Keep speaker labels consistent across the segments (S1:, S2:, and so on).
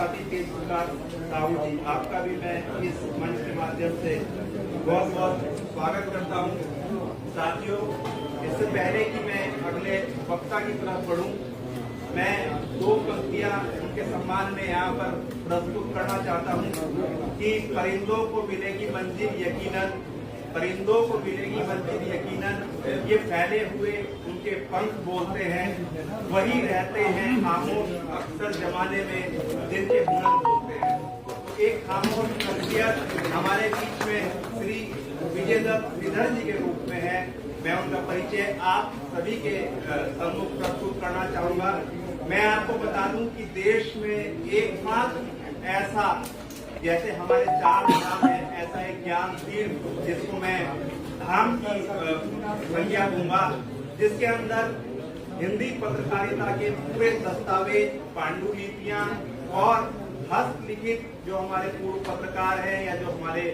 S1: साथ ही तेज प्रकाश साहू जी, आपका भी मैं इस मंच के माध्यम से बहुत बहुत स्वागत करता हूँ। साथियों, इससे पहले कि मैं अगले वक्ता की तरफ बढ़ूं, मैं दो पंक्तियां उनके सम्मान में यहाँ पर प्रस्तुत करना चाहता हूँ कि परिंदों को मिलेगी मंजिल यकीनन, परिंदों को मिलेगी मंजिल यकीनन, ये फैले हुए उनके पंख बोलते हैं, वही रहते हैं खामोश अक्सर जमाने में जिनके हुनर बोलते हैं। एक खामोश शख्सियत हमारे बीच में श्री विजयदत्त श्रीधर जी के रूप में है। मैं उनका परिचय आप सभी के सम्मुख प्रस्तुत करना चाहूंगा। मैं आपको बता दूं कि देश में एकमात्र ऐसा, जैसे हमारे 4 धाम है, ऐसा एक ज्ञान तीर्थ जिसको मैं धाम की संज्ञा दूंगा, जिसके अंदर हिंदी पत्रकारिता के पूरे दस्तावेज, पांडुलिपियां और हस्तलिखित जो हमारे पूर्व पत्रकार हैं या जो हमारे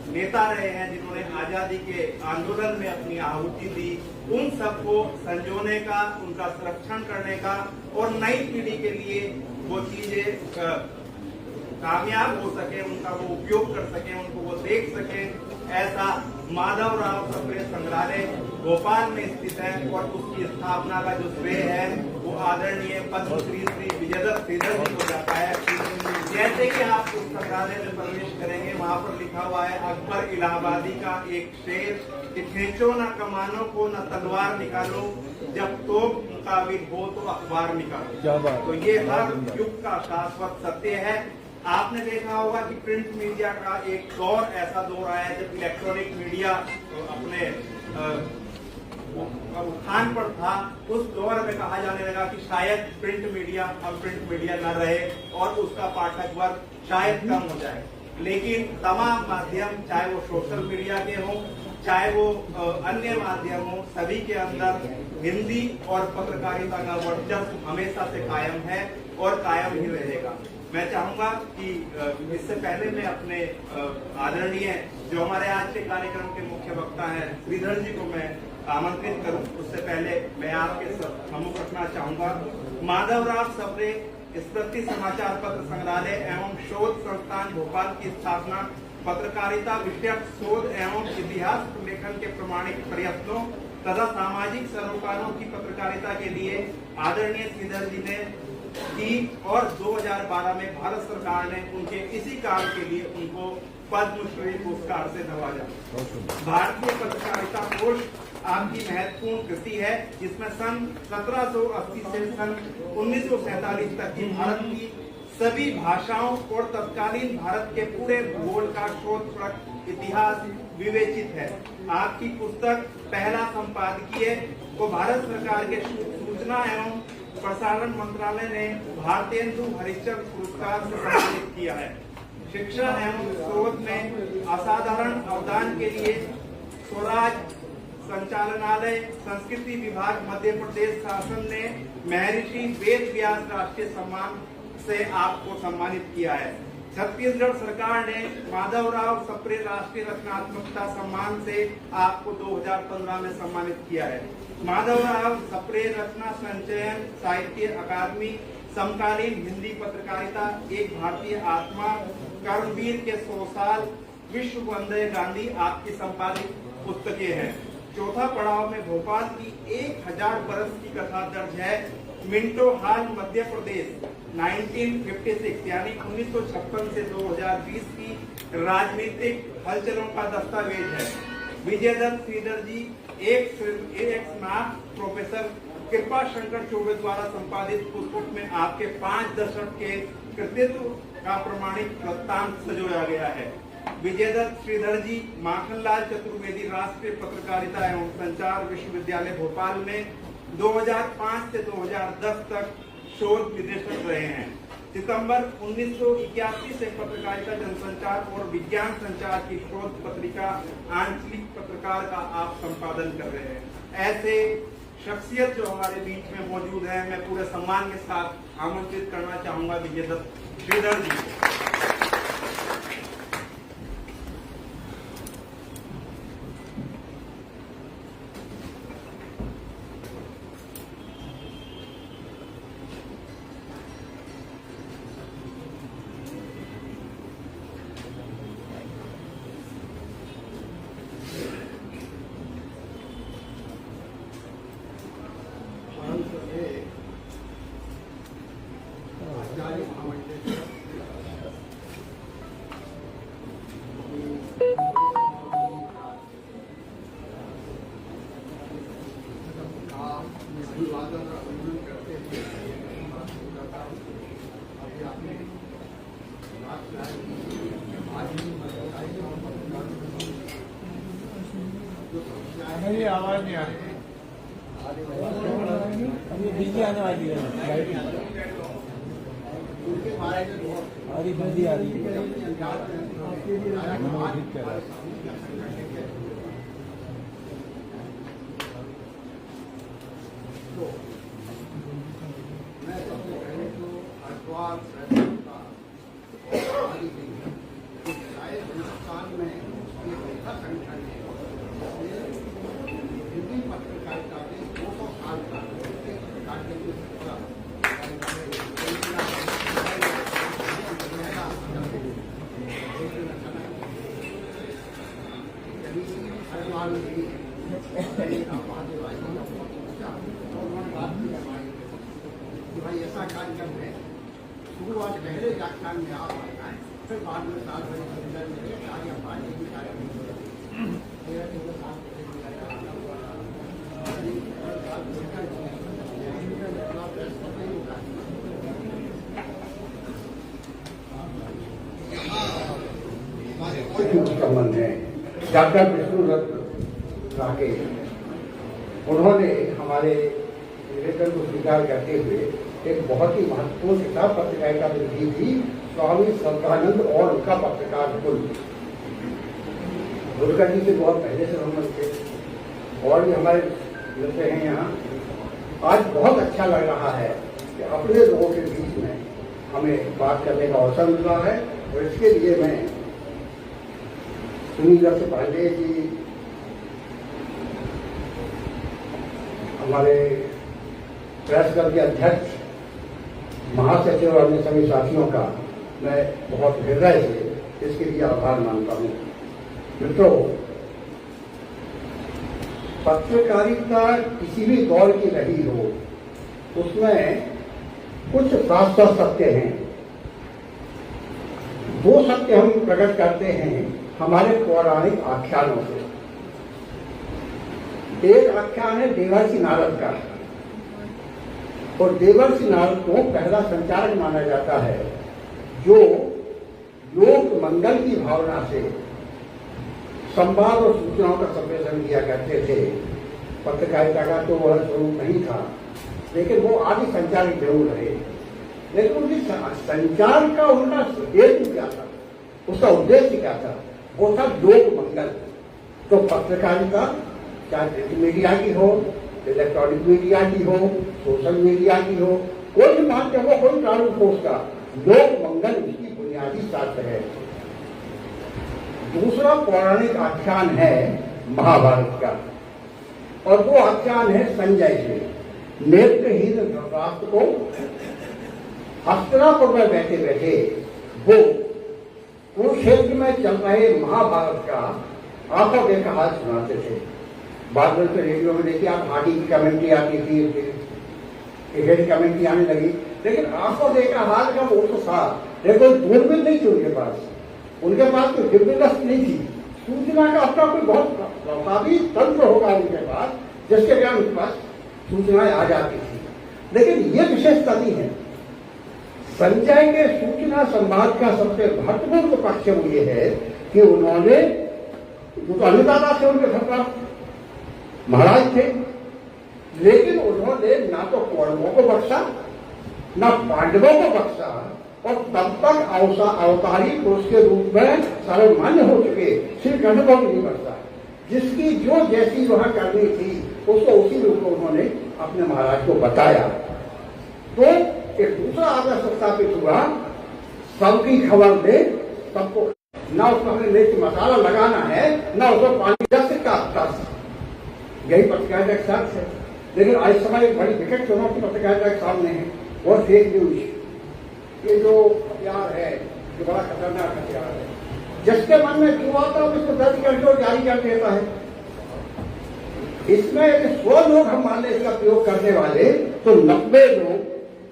S1: नेता रहे हैं जिन्होंने आजादी के आंदोलन में अपनी आहुति दी, उन सबको संजोने का, उनका संरक्षण करने का और नई पीढ़ी के लिए वो चीजें कामयाब हो सके, उनका वो उपयोग कर सके, उनको वो देख सके, ऐसा माधवराव सप्रे संग्रहालय भोपाल में स्थित है। और उसकी स्थापना का जो श्रेय है वो आदरणीय पद्मश्री श्री विजयदत्त श्रीधर जी को जाता है। जैसे कि आप उस संग्रहालय में प्रवेश करेंगे, वहाँ पर लिखा हुआ है अकबर इलाहाबादी का एक शेर कि खींचो न कमानों को, न तलवार निकालो, जब तोप मुकाबिल हो तो अखबार निकालो। तो ये हर युग का शाश्वत सत्य है। आपने देखा होगा कि प्रिंट मीडिया का एक दौर ऐसा दौर आया जब इलेक्ट्रॉनिक मीडिया अपने उत्थान पर था। उस दौर में कहा जाने लगा कि शायद प्रिंट मीडिया अब प्रिंट मीडिया न रहे और उसका पाठक वर्ग शायद कम हो जाए। लेकिन तमाम माध्यम, चाहे वो सोशल मीडिया के हों, चाहे वो अन्य माध्यम हो, सभी के अंदर हिंदी और पत्रकारिता का वर्चस्व हमेशा से कायम है और कायम ही रहेगा। मैं चाहूंगा कि इससे पहले मैं अपने आदरणीय जो हमारे आज के कार्यक्रम के मुख्य वक्ता हैं श्रीधर जी को मैं आमंत्रित करूं, उससे पहले मैं आपके सम्मुख रखना चाहूंगा माधवराव सप्रे स्मृति समाचार पत्र संग्रहालय एवं शोध संस्थान भोपाल की स्थापना पत्रकारिता विषयक शोध एवं इतिहास लेखन के प्रमाणिक प्रयत्नों तथा सामाजिक सरोकारों की पत्रकारिता के लिए आदरणीय श्रीधर जी ने की और 2012 में भारत सरकार ने उनके इसी काम के लिए उनको पद्मश्री पुरस्कार से नवाजा। भारतीय पत्रकारिता कोष आपकी महत्वपूर्ण कृति है, जिसमें सन 1780 से सन 1947 तक की भारत की सभी भाषाओं और तत्कालीन भारत के पूरे भूगोल का शोधप्रद इतिहास विवेचित है। आपकी पुस्तक पहला संपादकीय को भारत सरकार के सूचना एवं प्रसारण मंत्रालय ने भारतेंदु हरिश्चंद्र पुरस्कार से सम्मानित किया है। शिक्षा एवं शोध में असाधारण अवदान के लिए स्वराज संचालनालय संस्कृति विभाग मध्य प्रदेश शासन ने महर्षि वेद व्यास राष्ट्रीय सम्मान से आपको सम्मानित किया है। छत्तीसगढ़ सरकार ने माधवराव सप्रे राष्ट्रीय रचनात्मकता सम्मान से आपको 2015 में सम्मानित किया है। माधवराव सप्रे रचना संचयन साहित्य अकादमी समकालीन हिंदी पत्रकारिता एक भारतीय आत्मा कर्मवीर के 100 साल विश्व वंदे गांधी आपकी संपादित पुस्तकें हैं। चौथा पड़ाव में भोपाल की 1000 बरस की कथा दर्ज है। मिंटो हॉल मध्य प्रदेश 1956 यानी 1956 से 2020 की राजनीतिक हलचलों का दस्तावेज है। विजयदत्त श्रीधर जी एक प्रोफेसर कृपा शंकर चौबे द्वारा संपादित पुस्तक में आपके 5 दशक के कृतित्व का प्रमाणिक वृत्तांत सजोया गया है। विजयदत्त श्रीधर जी माखनलाल चतुर्वेदी राष्ट्रीय पत्रकारिता एवं संचार विश्वविद्यालय भोपाल में 2005 से 2010 तक शोध निदेशक रहे हैं। सितंबर 1981 से पत्रकारिता जनसंचार और विज्ञान संचार की शोध पत्रिका आंचलिक पत्रकार का आप संपादन कर रहे हैं। ऐसे शख्सियत जो हमारे बीच में मौजूद है, मैं पूरे सम्मान के साथ आमंत्रित करना चाहूंगा विजयदत्त श्रीधर जी को।
S2: मेरी आवाज नहीं आ रही, अभी बिजली आने वाली है, आ रही बिजली आ रही है।
S3: मैं सबसे पहले तो अखबार शायद हिंदुस्तान में एक ऐसा संगठन है हिंदी पत्रकारिता के 200 साल का भाई ऐसा कार्यक्रम है, शुरुआत पहले व्याख्यान में आप बताएं, फिर बाद में 7 बजे सुंदर मिले कार्य पार्टी की कार्यक्रम संबंध है। डॉक्टर विष्णुदत्त राकेश उन्होंने हमारे निवेदन को स्वीकार करते हुए एक बहुत ही महत्वपूर्ण किताब पत्रकारिता में लिखी थी, स्वामी संतानंद और उनका पत्रकार कुल। दुर्गा जी से बहुत पहले से हम थे और भी हमारे मिलते हैं यहाँ। आज बहुत अच्छा लग रहा है कि अपने लोगों के बीच में हमें बात करने का अवसर मिल रहा है और इसके लिए मैं सुनील दत्त पांडे जी, हमारे प्रेस क्लब के अध्यक्ष, महासचिव और अन्य सभी साथियों का मैं बहुत हृदय से इसके लिए आभार मानता हूँ। मित्रों, पत्रकारिता किसी भी दौर की रही हो, उसमें कुछ शाश्वत सत्य हैं। 2 सत्य हम प्रकट करते हैं हमारे पौराणिक आख्यानों से। एक आख्यान है देवर्षि नारद का, और देवर्षि नारद को पहला संचारक माना जाता है जो लोक मंगल की भावना से संवाद और सूचनाओं का संप्रेषण किया करते थे। पत्रकारिता का तो वह स्वरूप नहीं था, लेकिन वो आदि संचारक जरूर रहे। लेकिन उनकी संचार का उनका हेतु क्या था, उसका उद्देश्य क्या था? वो था लोक मंगल। तो पत्रकारिता चाहे प्रिंट मीडिया की हो, इलेक्ट्रॉनिक मीडिया की हो, सोशल मीडिया की हो, कोई भी माध्यम हो, कोई प्रारूप हो, उसका लोक मंगल उसकी बुनियादी शर्त है। दूसरा पौराणिक आख्यान है महाभारत का, और वो आख्यान है संजय से। नेत्रहीन धृतराष्ट्र को हस्तिनापुर में बैठे बैठे वो कुरुक्षेत्र में चल रहे महाभारत का आंखों देखा हाल सुनाते थे। बाद में तो रेडियो में देखिए आप हाडी की कमेंट्री आती थी, हेड कमेंट्री आने लगी, लेकिन आंखों देखा हाल का वो तो था। लेकिन दूरबीन नहीं थी उनके पास कोई दिव्यदृष्टि नहीं थी। सूचना का अपना कोई बहुत प्रभावी तंत्र होगा उनके पास, जिसके कारण उनके पास सूचनाएं आ जाती थी। लेकिन ये विशेषता नहीं है। संजय के सूचना संवाद का सबसे महत्वपूर्ण पक्ष ये है कि उन्होंने अन्नदाता थे, उनके घर महाराज थे, लेकिन उन्होंने ना तो कौरवों को बख्शा, ना पांडवों को बख्शा, और तब तक अवतारी पुरुष के रूप में सर्वमान्य हो चुके श्री कृष्ण को नहीं बख्शा। जिसकी जो जैसी वहां करनी थी उसको उसी रूप में उन्होंने अपने महाराज को बताया। तो एक दूसरा आदर्श स्थापित हुआ, सबकी खबर दे सबको, ना उसमें हमें मिर्च मसाला लगाना है, ना उसमें पानी दस का दस। यही पत्रकारिता के साथ है। लेकिन आज समय एक बड़ी विकट चुनौती पत्रकारिता के सामने है, और फेक न्यूज, ये जो हथियार है, जो बड़ा खतरनाक हथियार है, जिसके मन में जो आता है उसको दर्ज करके और जारी कर देता है। इसमें 100 लोग हम मान लें इसका प्रयोग करने वाले, तो 90 लोग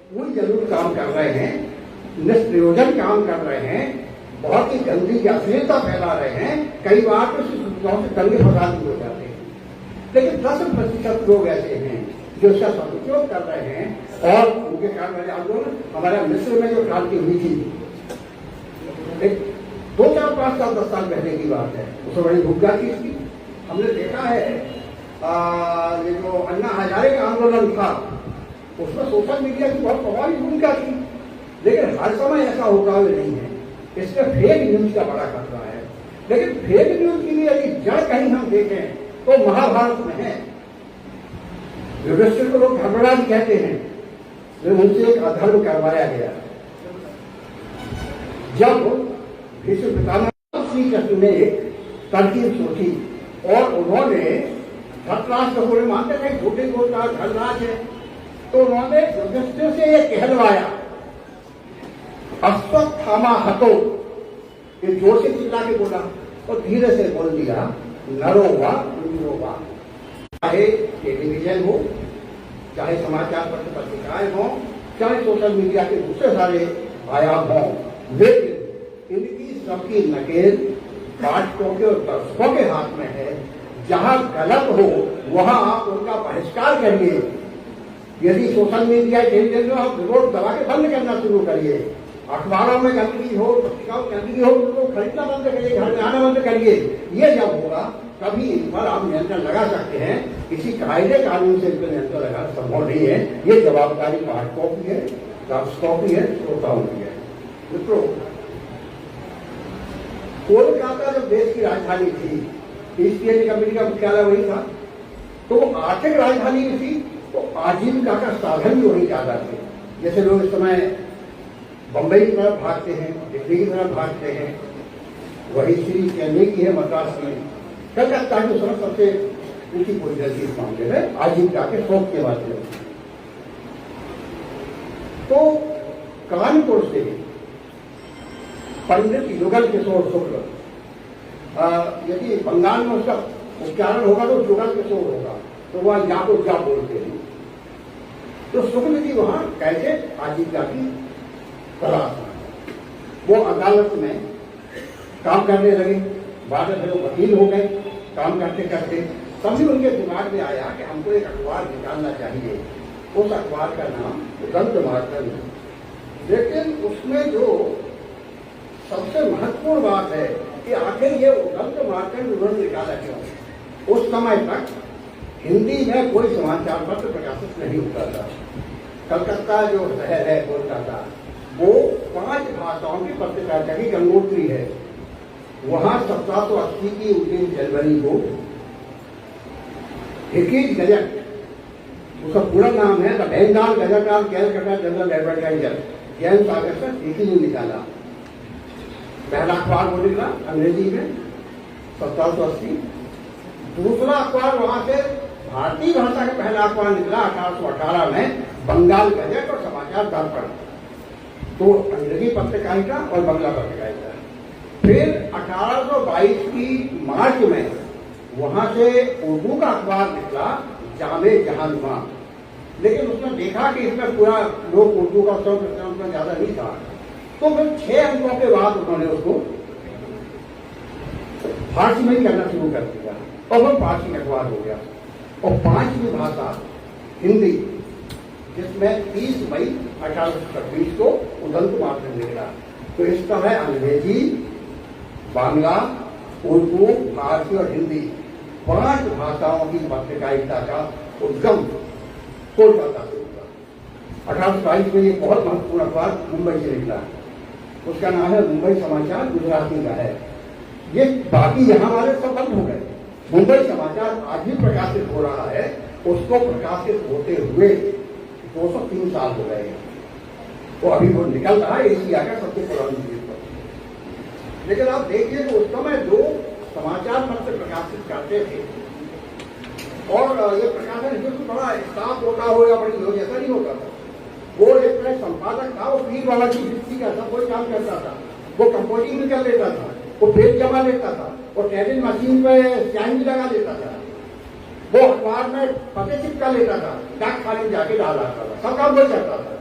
S3: पूरी जरूर काम कर रहे हैं, निष्प्रयोजन काम कर रहे हैं, बहुत ही गंदी अश्लीलता फैला रहे हैं, कई बार तो सूचनाओं से दंगे फसाद भी हो जाते हैं। लेकिन 10% लोग ऐसे हैं जो इसका सदुपयोग कर रहे हैं और उनके कारण मेरे आंदोलन हमारे मिस्र में जो क्रांति हुई थी, एक 2, 4, 5 साल 10 साल पहले की बात है, उसमें बड़ी भूमिका थी इसकी। हमने देखा है ये जो अन्ना हजारे का आंदोलन था उसमें सोशल मीडिया की बहुत प्रभावी भूमिका थी, लेकिन हर समय ऐसा होता हुआ नहीं है। इसमें फेक न्यूज का बड़ा खतरा है। लेकिन फेक न्यूज के लिए यदि जड़ कहीं हम देखें तो महाभारत में है। युधिष्ठिर को लोग धर्मराज कहते हैं, लेकिन उनसे एक अधर्म करवाया गया। जब भीष्म पितामह श्री कृष्ण ने एक तरकीब सोची और उन्होंने धृतराष्ट्र को मानते थे झूठे बोलता धर्मराज है, तो उन्होंने युधिष्ठिर से ये कहलवाया अश्वत्थामा हतो, ये जोर से चिल्ला के बोला और धीरे से बोल दिया नरोवा वा। चाहे टेलीविजन हो, चाहे समाचार पत्र पत्रिकाएं हो, चाहे सोशल मीडिया के दूसरे सारे आयाम हो, लेकिन इनकी सबकी नकेल पाठकों के और दर्शकों के हाथ में है। जहां गलत हो वहां आप उनका बहिष्कार करिए। यदि सोशल मीडिया टेलीविजन में आप विरोध दबा के बंद करना शुरू करिए, अखबारों में गंदगी हो, पत्रिकाओं में गंदगी हो, उनको खरीदना बंद करिए, घर में आना बंद करिए। ये जब होगा तभी इन पर आप नियंत्रण लगा सकते हैं। किसी कायदे कानून से इन पर नियंत्रण लगाना संभव नहीं है। ये जवाबदारी पाठकों की है, दर्शकों की है, श्रोताओं की है। मित्रों, कोलकाता जब देश की राजधानी थी, ईस्ट इंडिया कंपनी का मुख्यालय वही था, तो वो आर्थिक राजधानी भी थी, तो आजीविका का साधन भी वही ज्यादा थे। जैसे लोग इस समय बंबई की तरफ भागते हैं, दिल्ली की तरफ भागते हैं, वही श्री चेन्नई की है मद्रास में। कलकत्ता की समय सबसे ऊंची पोजीशन थी इस मामले में आजीविका के शौक के माध्यम से। तो कानपुर से पंडित युगल किशोर शुक्ल, यदि बंगाल में उसका उच्चारण होगा तो युगल किशोर होगा, तो वह या को क्या बोलते हैं। तो शुक्ल जी वहां कैसे आजीविका की तलाश में वो अदालत में काम करने लगे। बाद में वो वकील हो गए। काम करते करते तभी उनके दिमाग में आया कि हमको एक अखबार निकालना चाहिए। उस अखबार का नाम दंत मार्तंड है। लेकिन उसमें जो सबसे महत्वपूर्ण बात है कि आखिर ये दंत मार्तंड उन्होंने निकाला क्यों। उस समय तक हिंदी में कोई समाचार पत्र प्रकाशित नहीं होता था। कलकत्ता जो शहर है कोलकाता, वो 5 भाषाओं की पत्रकारिता की गंगोत्री है। वहां 1780 की 19 जनवरी को हिकीज गजट, उसका पूरा नाम है the Bengal gazette of Calcutta general advertiser, जैन सागर से हिकीज ने निकाला। पहला अखबार वो निकला अंग्रेजी में 1780। दूसरा अखबार वहां से भारतीय भाषा का पहला अखबार निकला 1818 में, बंगाल गजट और समाचार दर्पण। तो अंग्रेजी पत्रकारिता और बंगला पत्रकारिता। फिर 1822 की मार्च में वहां से उर्दू का अखबार निकला जामे जहानुमा। लेकिन उसने देखा कि इसमें पूरा लोग उर्दू का 100% में ज्यादा नहीं था, तो फिर 6 अंकों के बाद उन्होंने उसको फारसी में ही करना शुरू कर दिया और वो फारसी अखबार हो गया। और 5वीं भाषा हिंदी, जिसमें 30 मई 1826 को उदंत मार्तंड निकला। तो इस तरह अंग्रेजी, बांग्ला, उर्दू, फारसी और हिंदी 5 भाषाओं की पत्रकारिता का उद्गम कोलकाता से हुआ। 1822 में ये बहुत महत्वपूर्ण अखबार मुंबई से निकला। उसका नाम है मुंबई समाचार, गुजराती का है। ये बाकी यहाँ वाले सब बंद हो गए। मुंबई समाचार आज भी प्रकाशित हो रहा है। उसको प्रकाशित होते हुए 203 साल हो गए। वो अभी वो निकल रहा है एशिया का सबसे पुरानी चीज पर। लेकिन आप देखिए तो उस समय जो समाचार पत्र प्रकाशित करते थे, और ये प्रकाशन बिल्कुल बड़ा स्टाफ होता हो या बड़ी लोग, ऐसा नहीं होता था। वो एक तरह संपादक था, वो पीर वाला की दृष्टि का था, कोई काम करता था। वो कंपोजिंग भी कर लेता था, वो पेज जमा लेता था, वो टेबल मशीन पे स्टैंड भी लगा लेता था, वो अखबार में पते चिपका लेता था, डाक खाने जाके डाल आता था, सब काम वही करता था।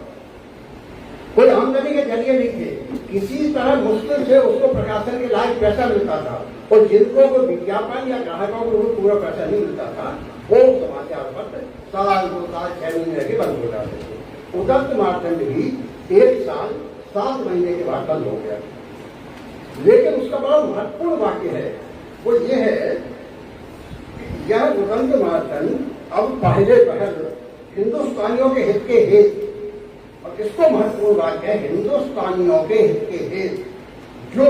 S3: कोई आमदनी के जरिए नहीं थे, किसी तरह मुश्किल से उसको प्रकाशन के लायक पैसा मिलता था, और जिनको कोई विज्ञापन या ग्राहकों को पूरा पैसा नहीं मिलता था, वो समाचार पत्र साल 2 साल 6 महीने रह के बंद हो जाते थे। उदंत मार्तंड भी 1 साल 7 महीने के बाद बंद हो गया। लेकिन उसका बड़ा महत्वपूर्ण वाक्य है, वो ये है कि यह उदंत मार्तंड अब पहले पहल हिंदुस्तानियों के हित के हित, और इसको महत्वपूर्ण वाक्य है हिंदुस्तानियों के हित के हित, जो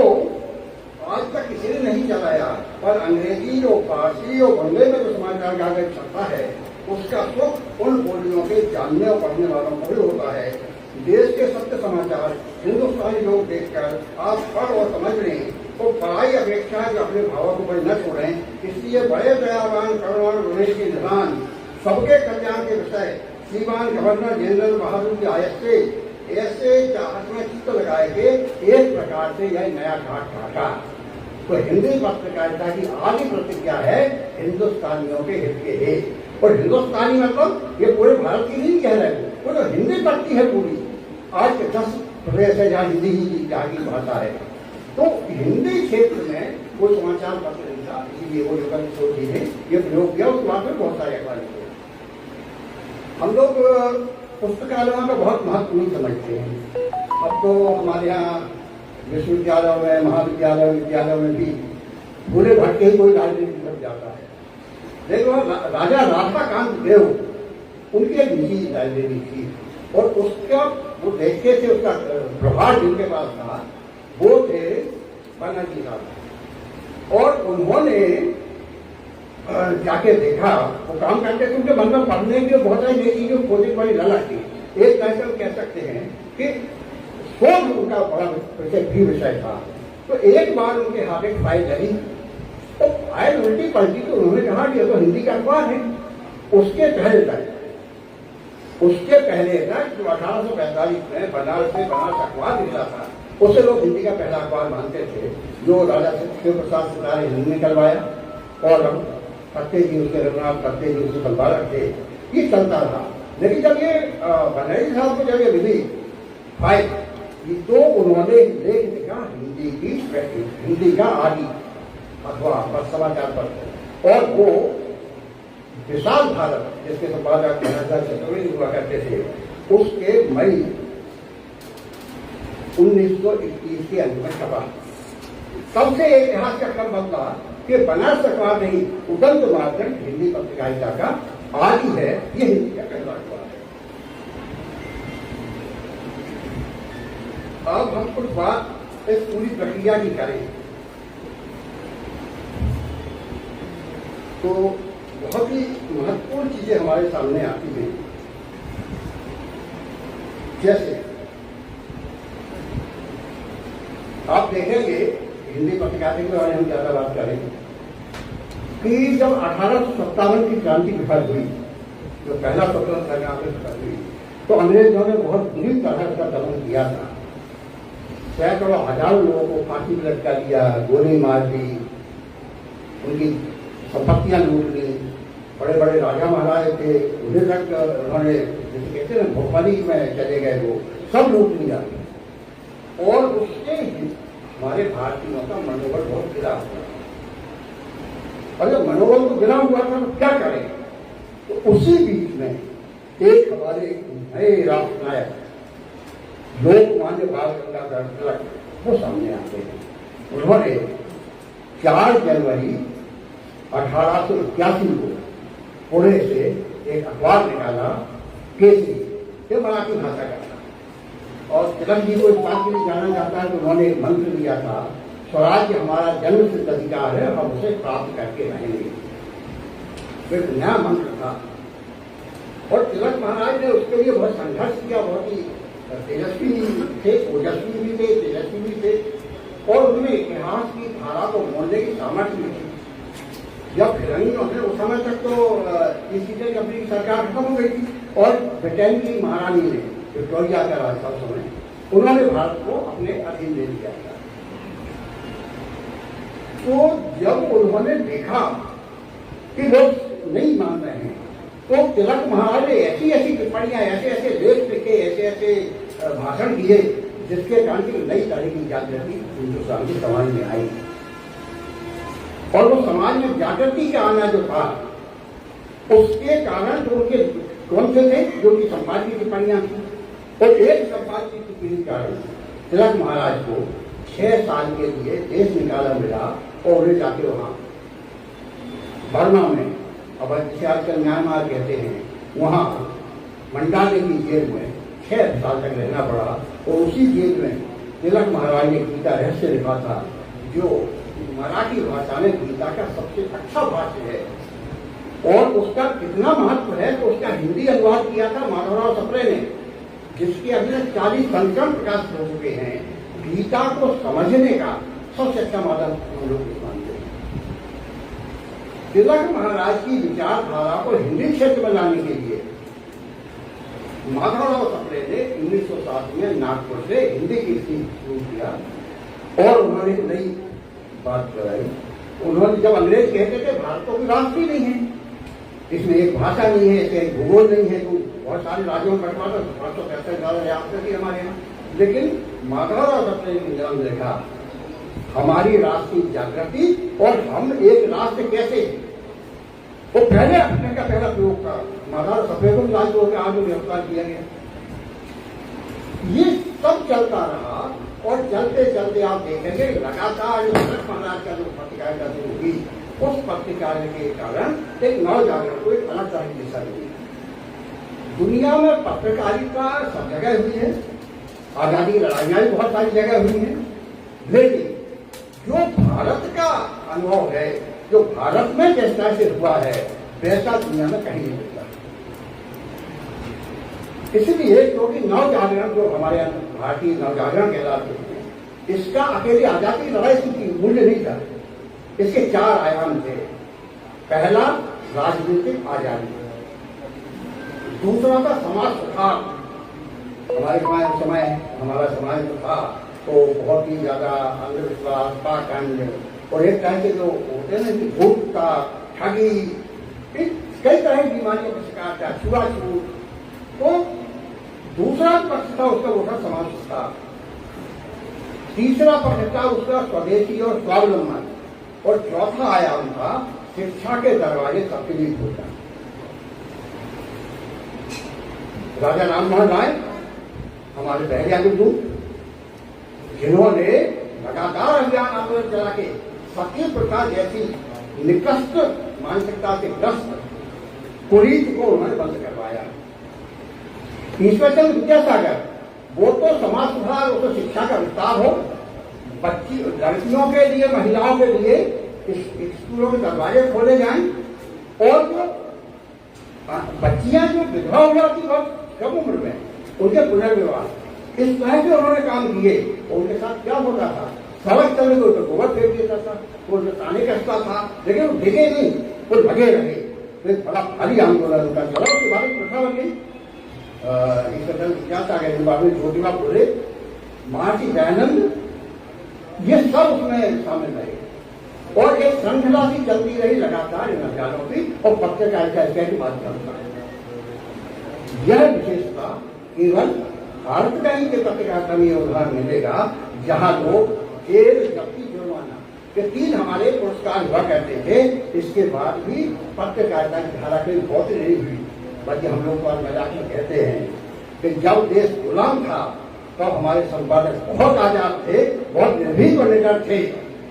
S3: आज तक किसी ने नहीं चलाया, पर अंग्रेजी और फारसी और बंगले में जो समाचार कागज छपता है उसका सुख उन बोलियों के जानने और पढ़ने वालों को भी होता है। देश के सत्य समाचार हिंदुस्तानी लोग देखकर आप पढ़ और समझ लें, तो पढ़ाई अपेक्षा जो अपने भावों को बड़े न छोड़ें। इसलिए बड़े दयावान करुणावान गणेश के निधान सबके कल्याण के विषय श्रीमान गवर्नर जनरल बहादुर की आयत से ऐसे चाहत में चित्त लगाए के एक प्रकार से यह नया घाट काटा। तो हिंदी पत्रकारिता की आदि प्रतिज्ञा है हिंदुस्तानियों के हित के हित, और हिंदुस्तानी मतलब ये पूरे भारत की नहीं कह रहे हैं, वो जो हिंदी पट्टी है पूरी, आज के 10 प्रदेश है जहाँ हिंदी ही की भाषा है, तो हिंदी क्षेत्र में वो समाचार पत्र नहीं था, इसलिए वो जो सोची ने ये प्रयोग किया। उसके बाद में बहुत सारे अखबार थे। हम लोग पुस्तकालयों का बहुत महत्व नहीं समझते हैं। अब तो हमारे यहाँ विश्वविद्यालयों में, महाविद्यालयों, विद्यालयों में भी भूले भटके ही कोई राजनीति बन जाता है। देखो राजा राधाकांत देव, उनकी एक निजी लाइब्रेरी थी, और उसका वो देखते थे, उसका प्रभाव जिनके पास था वो थे बनर्जी साहब, और उन्होंने जाके देखा वो काम करते थे। उनके मन में पढ़ने की बहुत सारी नई चीजें खोजने वाली ललक थी। एक तरह से हम कह सकते हैं कि शोध उनका बड़ा भी विषय था। तो एक बार उनके हाथ एक फाइल लगी, तो फाइल उल्टी पलटी, तो उन्होंने कहा कि ये तो हिंदी का अखबार है। उसके पहले तक जो 1845 में बनारस से बनारस अखबार निकला था, उसे लोग हिंदी का पहला अखबार मानते थे, जो राजा शिव प्रसाद सितारे हिंदी में करवाया, और हम करते जी उसके रघुनाथ करते जी उसके संपादक थे, ये चलता रहा। लेकिन जब ये बनर्जी साहब को जब ये मिली फाइल, तो उन्होंने लेख लिखा हिंदी का आदि अखबार समाचार पत्र, और वो विशाल भारत जिसके संपादक चतुर्वेदी हुआ करते थे, उसके मई 1921 के अंत में छपा। तब से इतिहास का क्रम बदला कि बनारस अखबार नहीं, उदंत मार्तंड हिंदी पत्रकारिता का आदि है, ये हिंदी का पहला अखबार है। अब हम कुछ बात इस पूरी प्रक्रिया की करें तो बहुत ही महत्वपूर्ण चीजें हमारे सामने आती हैं। जैसे आप देखेंगे, हिंदी पत्रकारिता के बारे में हम ज्यादा बात करेंगे, कि जब 1857 की क्रांति विफल हुई, जो पहला स्वतंत्र संग्राम में विफल हुई, तो अंग्रेजों ने बहुत बुरी तरह का दमन किया था। सैकड़ों हजारों लोगों को फांसी पर लटका दिया, गोली मार दी, उनकी संपत्तियां लूट ली। बड़े बड़े राजा महाराज थे, उन्हें तक उन्होंने जैसे कहते हैं भोपाली में चले गए, वो सब लूट लिया, और उससे हमारे भारतीयों का मनोबल बहुत गिरा हुआ। और जब मनोबल को गिरा हुआ था तो क्या करें, तो उसी बीच में एक हमारे नए राष्ट्र नायक लोकमान्य बाल गंगाधर तिलक वो सामने आते हैं। उन्होंने 4 जनवरी 1881 को पुणे से एक अखबार निकाला, केसरी, ये मराठी भाषा का था। और तिलक जी को इस बात के लिए जाना जाता है कि उन्होंने एक मंत्र दिया था, स्वराज्य हमारा जन्म सिद्ध अधिकार है, हम उसे प्राप्त करके रहेंगे। फिर नया मंत्र था, और तिलक महाराज ने उसके लिए बहुत संघर्ष किया। बहुत ही तेजस्वी थे, ओजस्वी भी थे, तेजस्वी भी थे, और उनमें इतिहास की धारा को मोड़ने की सामर्थ्य भी थी। जब फिरंगियों ने उस समय तक तो ईस्ट इंडिया कंपनी की सरकार खत्म हो गई थी, और ब्रिटेन की महारानी ने, विक्टोरिया का राज था उस समय, उन्होंने भारत को अपने अधीन ले लिया था। तो जब उन्होंने देखा कि लोग नहीं मान रहे हैं, तो तिलक महाराज ने ऐसी ऐसी टिप्पणियां, ऐसे ऐसे लेख लिखे, ऐसे ऐसे भाषण दिए जिसके कारण की नई तरह की जागृति हिंदुस्तान के समाज में आई। और वो समाज में जागृति का आना जो था उसके कारण जो उनके कौन से थे जो उनकी संपादकीय टिप्पणियां थी। और एक संपादकीय टिप्पणी के कारण तिलक महाराज को 6 साल के लिए देश निकाला मिला और उन्हें जाके वहां बर्मा में, अब जिसे आजकल म्यांमार कहते हैं, वहां मंडाले की जेल में 6 साल तक रहना पड़ा। और उसी जेल में तिलक महाराज ने गीता रहस्य लिखा था, जो मराठी भाषा में गीता का सबसे अच्छा भाष्य है। और उसका कितना महत्व है तो उसका हिंदी अनुवाद किया था माधवराव सप्रे ने, जिसके अभी 40 संस्करण प्रकाशित हो चुके हैं। गीता को समझने का सबसे अच्छा माध्यम हम लोग मानते हैं। तिलक महाराज की विचारधारा को हिंदी क्षेत्र में लाने के लिए माधवराव सप्रे ने 1907 में नागपुर से हिंदी की सीख शुरू किया। और उन्होंने एक नई बात कराई। उन्होंने जब अंग्रेज कहते थे भारत तो कोई राष्ट्र ही नहीं है, इसमें एक भाषा नहीं है, इसमें एक भूगोल नहीं है, तो बहुत सारे राज्यों में बंटवा तो 565 रियासतें थी हमारे यहाँ। लेकिन माधवराव सप्रे ने नियम देखा हमारी राष्ट्रीय जागृति और हम एक राष्ट्र कैसे, वो पहले अपने का पहला प्रयोग था। माधवराव सप्रे को राज्य होकर आज गिरफ्तार किया गया। ये सब चलता रहा और चलते चलते आप देखेंगे लगातार तिलक महाराज का जो पत्रिकारिता शुरू हुई, उस पत्रिकारिता के कारण एक नवजागरण को एक अलग तरह की दिशा मिली। दुनिया में पत्रकारिता सब जगह हुई है, आजादी की लड़ाइयां भी बहुत सारी जगह हुई हैं, लेकिन जो भारत का अनुभव है, जो भारत में जिस तरह से हुआ है, वैसा दुनिया में कहीं नहीं मिलता। इसलिए क्योंकि नवजागरण जो हमारे यहाँ भारतीय नवजागरण कहलाते हैं, इसका अकेली आजादी की लड़ाई की मूल्य नहीं था। इसके 4 आयाम थे। पहला राजनीतिक आजादी, दूसरा था समाज सुधार। हमारे समय हमारा समाज जो था तो बहुत ही ज्यादा अंधविश्वास, पाखंड और एक तरह के जो होते हैं ना भूत का, ठगी, कई तरह की बीमारियों का शिकार था, छुआछूत। तो दूसरा पक्ष था उसका वो था समाज सुधार। तीसरा पक्ष था उसका स्वदेशी और स्वावलंबन। और चौथा आयाम था शिक्षा के दरवाजे सबके लिए खोलना। राजा राममोहन राय हमारे पहले अग्रदूत, जिन्होंने लगातार अभियान आंदोलन चला के सती प्रथा जैसी निकृष्ट मानसिकता से ग्रस्त कुरीति को उन्होंने बंद करवाया। ईश्वरचंद्र विद्यासागर, वो तो समाज सुधार, वो तो शिक्षा का विस्तार हो, बच्ची लड़कियों के लिए, महिलाओं के लिए स्कूलों के दरवाजे खोले जाएं, और जो बच्चियां जो विधवा हो जाती बहुत कम उम्र में, उनके पुनर्विवाह, इस तरह के उन्होंने काम किए। उनके साथ क्या होता था, सड़क चलने को गोबर फेंक देता था, वो ताने कसता था, लेकिन वो दिखे नहीं, वो लगे रहे। तो एक बड़ा भारी आंदोलन उनका चला, उसके बाद एक प्रथा बन गई। क्या था ज्योतिबा फुले, महर्षि दयानंद, ये सब उसमें शामिल रहे। और एक श्रृंखला सी चलती रही लगातार इन अभियानों की और पत्रकारिता के माध्यम से। यह विशेषता केवल भारत का ही के पत्रकारिता में उदाहरण मिलेगा, जहां लोग जेल, जब्ती, जुर्माना, ये 3 हमारे पुरस्कार हुआ करते थे। इसके बाद भी पत्रकारिता की धारा कोई बहुत नहीं हुई। बल्कि हम लोग मजाक में कहते हैं कि जब देश गुलाम था तो हमारे संपादक बहुत आजाद थे, बहुत निर्भीक और निडर थे,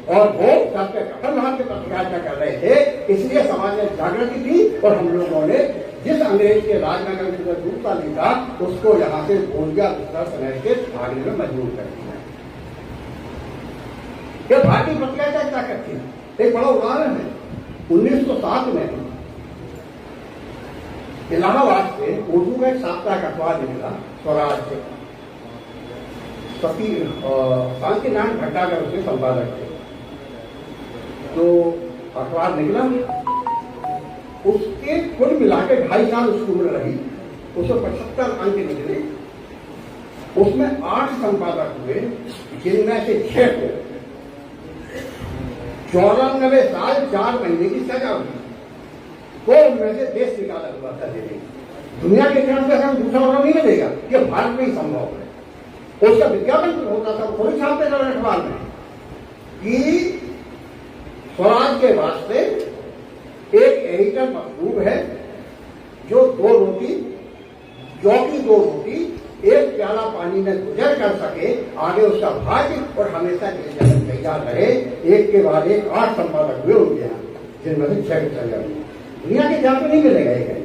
S3: और वो सबके कफन हाथ के पत्रकारिता कर रहे थे। इसलिए समाज में जागृति थी और हम लोगों ने जिस अंग्रेज के राज में अगर डूबता नहीं था, उसको यहाँ से बोलिया दूसरा समझ के भागने में मजबूर कर दिया। ये भारतीय पत्रकारिता की ताकत थी। एक बड़ा उदाहरण है, 1907 में इलाहाबाद से उर्दू में एक साप्ताहिक अखबार निकला, स्वराज से। शांति नारायण भट्टागर उसके संपादक थे। तो अखबार निकला, उसके कुल मिलाकर 2.5 साल उसकी उम्र रही, उसमें 75 अंक निकले। उसमें 8 संपादक हुए, जिनमें से 6 को 94 साल 4 महीने की सजा हुई। तो उनमें से देश निकाला हुआ था। दुनिया के इतिहास में हम दूसरा नहीं मिलेगा, ये भारत में ही संभव है। उसका विज्ञापन होता था, कोई छापते थे अखबार में कि स्वराज के वास्ते एक एडिटर मखलूब है जो 2 रोटी, जौ की 2 रोटी 1 प्याला पानी में गुजर कर सके, आगे उसका भाग्य और हमेशा के जन्म तैयार रहे। एक के बाद एक 8 संपादक हुए उनके यहाँ, जिनमें से 6 चल गए। दुनिया के जहाँ पे नहीं मिलेगा ये।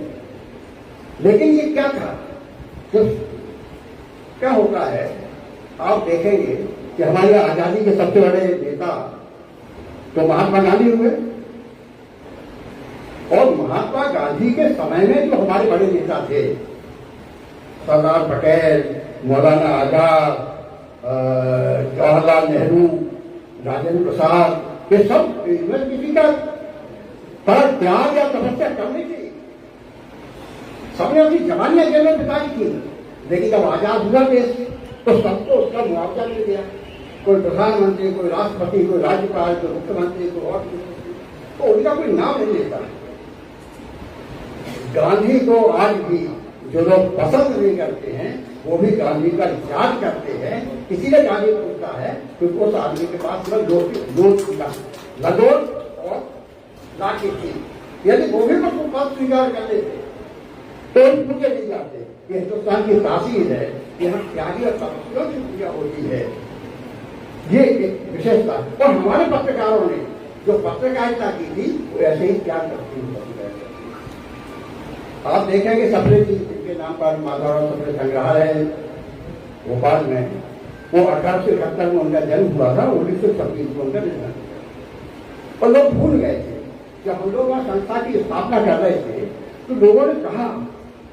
S3: लेकिन ये क्या था, क्या होता है, आप देखेंगे कि हमारी आजादी के सबसे बड़े नेता तो महात्मा गांधी हुए, और महात्मा गांधी के समय में जो हमारे बड़े नेता थे, सरदार पटेल, मौलाना आजाद, जवाहरलाल नेहरू, राजेंद्र प्रसाद, ये सब किसी का पर त्याग या तपस्या करनी थी। सबने अपनी जवानियां जेल में बिताई थी, लेकिन जब आजाद हुआ देश तो सबको उसका मुआवजा मिल गया। कोई प्रधानमंत्री, कोई राष्ट्रपति, कोई राज्यपाल, कोई मुख्यमंत्री, कोई और, तो उनका कोई नाम नहीं लेता। गांधी को आज भी जो लोग पसंद नहीं करते हैं, वो भी गांधी का याद करते हैं। इसीलिए गांधी पूछता है क्योंकि उस आदमी के पास लदोर और लाठी थी। यदि वो भी उसको पद स्वीकार कर लेते तो मुझे नहीं जाते। ये हिंदुस्तान की तासीर है, यहाँ त्यागी और तपस्या की पूजा होती है, ये एक विशेषता। और हमारे पत्रकारों ने जो पत्रकारिता की थी वो ऐसे ही त्याग करती है। आप देखेंगे सप्रे जी के नाम पर माधवराव सप्रे संग्रहालय है भोपाल में, वो 1871 में उनका जन्म हुआ था, 1926 में उनका निधन। और लोग भूल गए थे, जब हम लोग वहां संस्था की स्थापना कर रहे थे तो लोगों ने कहा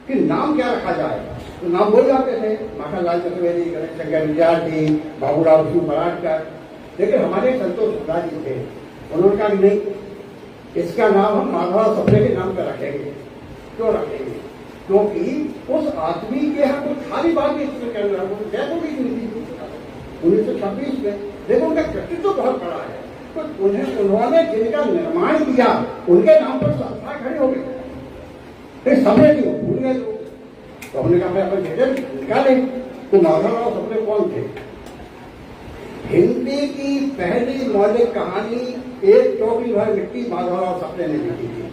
S3: कि नाम क्या रखा जाए, तो नाम बोल जाते थे, माखनलाल चतुर्वेदी, गणेश शंकर विद्यार्थी, बाबूराव सिंह मराठकर। लेकिन हमारे संतोष सुधा जी थे, उन्होंने कहा नहीं, इसका नाम हम माधवराव सप्रे के नाम पर रखेंगे। क्यों रखेंगे? क्योंकि उस आदमी के यहाँ कुछ खाली बात इसमें कर रहा है, जयपुर की नीति 1926 में, लेकिन उनका व्यक्तित्व तो बहुत बड़ा है। तो उन्होंने जिनका निर्माण किया उनके नाम पर संस्था खड़ी हो गई, समय नहीं भूल गए लोग। तो हमने कहा अपन जगह निकाले। तो माधवराव सप्रे कौन थे? हिंदी की पहली मौलिक कहानी 1 चौकी भर मिट्टी माधवराव सप्रे ने लिखी थी।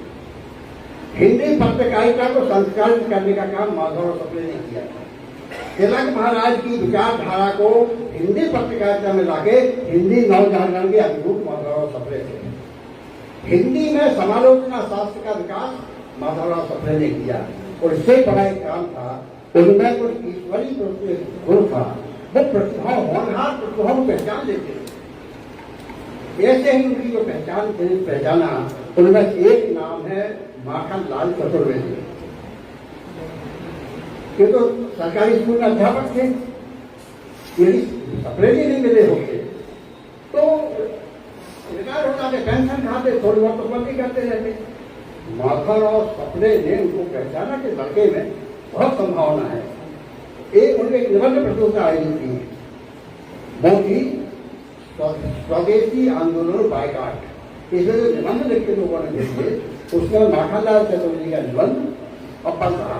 S3: हिंदी पत्रकारिता को संस्कारित करने का काम माधवराव सप्रे ने किया था। तिलक महाराज की विचारधारा को हिंदी पत्रकारिता में लाके हिंदी नवजागरण के अभिभूत माधवराव सप्रे थे। हिंदी में समालोचना शास्त्र का विकास माधवराव सप्रे ने किया, और इससे बड़ा एक काम था, उनमें कुछ ईश्वरी गुण था। वो प्रतिभा होनहार प्रतिभा को पहचान लेते थे। ऐसे ही उनकी जो पहचाना, उनमें एक नाम है माखनलाल चतुर्वेदी। ये तो सरकारी स्कूल में अध्यापक थे, यदि सप्रे जी नहीं मिले होंगे तो रिटायर होता थे, पेंशन खाते, थोड़ी बहुत तो बंदी करते रहते। माधवराव सप्रे ने उनको पहचाना कि लड़के में बहुत संभावना है। एक उनके निबंध प्रतियोगिता आयोजित की, वो थी स्वदेशी आंदोलन बायकाट। इसमें जो निबंध लिख के लोगों ने भेजे, उसमें माखनलाल चतुर्वेदी का निबंध अव्वल रहा,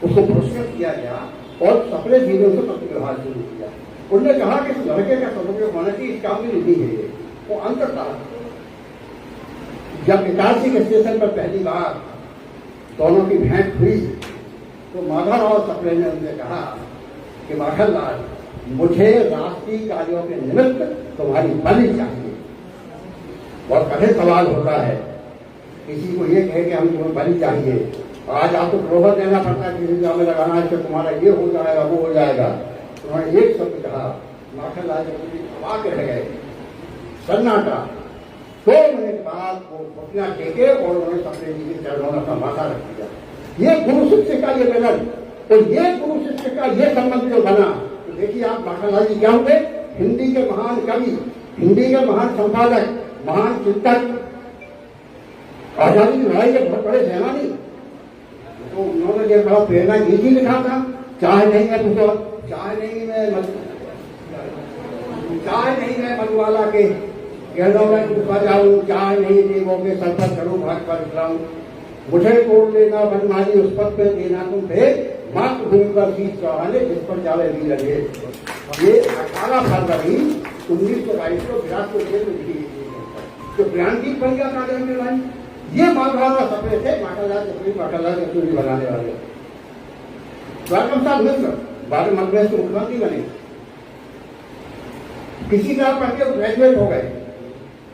S3: उसको पुरस्कृत किया गया, और सप्रे जी ने उसे पत्र व्यवहार शुरू किया। उन्होंने कहा कि इस लड़के का सदुपयोग होना चाहिए, इस काम में निधि है। वो अंततः जब इटारसी के स्टेशन पर पहली बार दोनों की भेंट हुई तो माधवराव सप्रे ने उनसे कहा कि माखनलाल, मुझे राष्ट्रीय कार्यों के निमित्त तुम्हारी बलि चाहिए। बहुत कठिन सवाल होता है, किसी को ये कहे कि हम तुम्हें बलि चाहिए। आज आपको प्रलोभन देना पड़ता है, किसी को हमें लगाना है कि तुम्हारा ये हो जाएगा, वो हो जाएगा। उन्होंने एक शब्द कहा, माखनलाल अवाक रह गए, सन्नाटा। 2 महीने के बाद वो घुटना टेके और उन्होंने सप्रे जी के चरणों में अपना माथा रख दिया। ये गुरु शिष्य का ये मिलन, तो ये गुरु शिष्य का ये संबंध जो बना, तो देखिए आप माखनलाल जी क्या हुए, हिंदी के महान कवि, हिंदी के महान संपादक, महान चिंतक, आजादी की लड़ाई के बहुत बड़े सेनानी। तो उन्होंने जो बड़ा प्रेरणा गीत ही लिखा था, चाहे नहीं मैं तुझो, चाहे नहीं मैं मधुबाला के गहलों में डूबा जाऊं, चाहे नहीं देवों के सर पर चढ़ूं, भाग पर उतराऊं। मुझे तोड़ लेना बनमाली उस पद पे देना तुम थे, मातृभूमि पर शीश चढ़ाने जिस पर जावे भी लगे। ये 18 फरवरी 1922 को विराट को जेल में लिखी गई जो बयान गीत बन गया था में लाइन। ये माधवराव सपने थे माखनलाल चतुर्वेदी बनाने वाले। द्वारका साहब मिश्र बाद में मध्यप्रदेश के मुख्यमंत्री बने, किसी तरह पढ़ के ग्रेजुएट हो गए।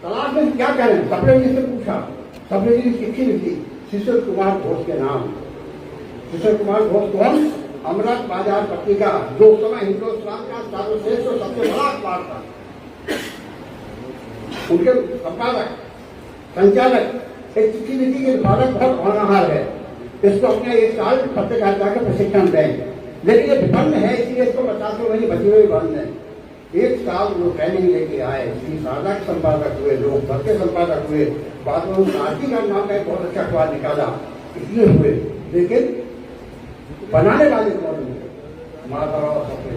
S3: तलाश में क्या करें, सपने जी से पूछा, सपने जी की चिट्ठी लिखी शिशिर कुमार घोष के नाम। शिशिर कुमार घोष कौन? अमृत बाजार पत्रिका जो उस समय हिंदुस्तान का सर्वश्रेष्ठ और सबसे बड़ा अखबार था, उनके संपादक संचालक एक चिट्ठी लिखी कि भारत बहुत होनहार है, इसको अपने 1 साल पत्रकारिता का प्रशिक्षण दें, लेकिन ये विपन्न है इसलिए इसको 50 महीने बची हुई बंद है। 1 साल वो ट्रेनिंग लेके आए, श्री शारदा के संपादक हुए, लोकभर के संपादक हुए, बाद में उन आरती का नाम का एक बहुत अच्छा अखबार निकाला, इसलिए हुए। लेकिन बनाने वाले कौन हुए? माधवराव सप्रे।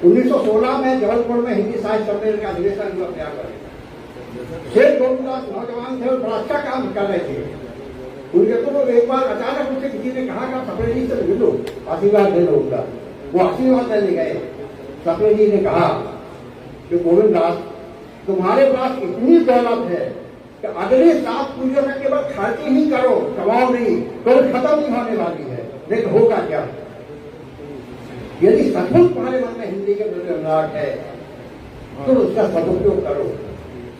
S3: 1916 में जबलपुर में हिंदी साहित्य सम्मेलन का अधिवेशन हुआ प्रयागराज। शेख गोविंददास नौजवान थे और बड़ा अच्छा काम कर रहे थे। उनके तो एक बार अचानक उनसे किसी ने कहा कि सप्रे जी से मिलो, आशीर्वाद दे दो उनका। वो आशीर्वाद देने गए। सप्रे जी ने कहा कि गोविंददास तुम्हारे पास इतनी दौलत है कि अगले 7 पीढ़ियों में केवल खर्ची ही करो, कमाओ नहीं, कल खत्म नहीं होने वाली है, लेकिन होगा क्या? यदि सचमुच तुम्हारे मन में हिंदी के प्रति अनुराग है तो उसका सदुपयोग करो।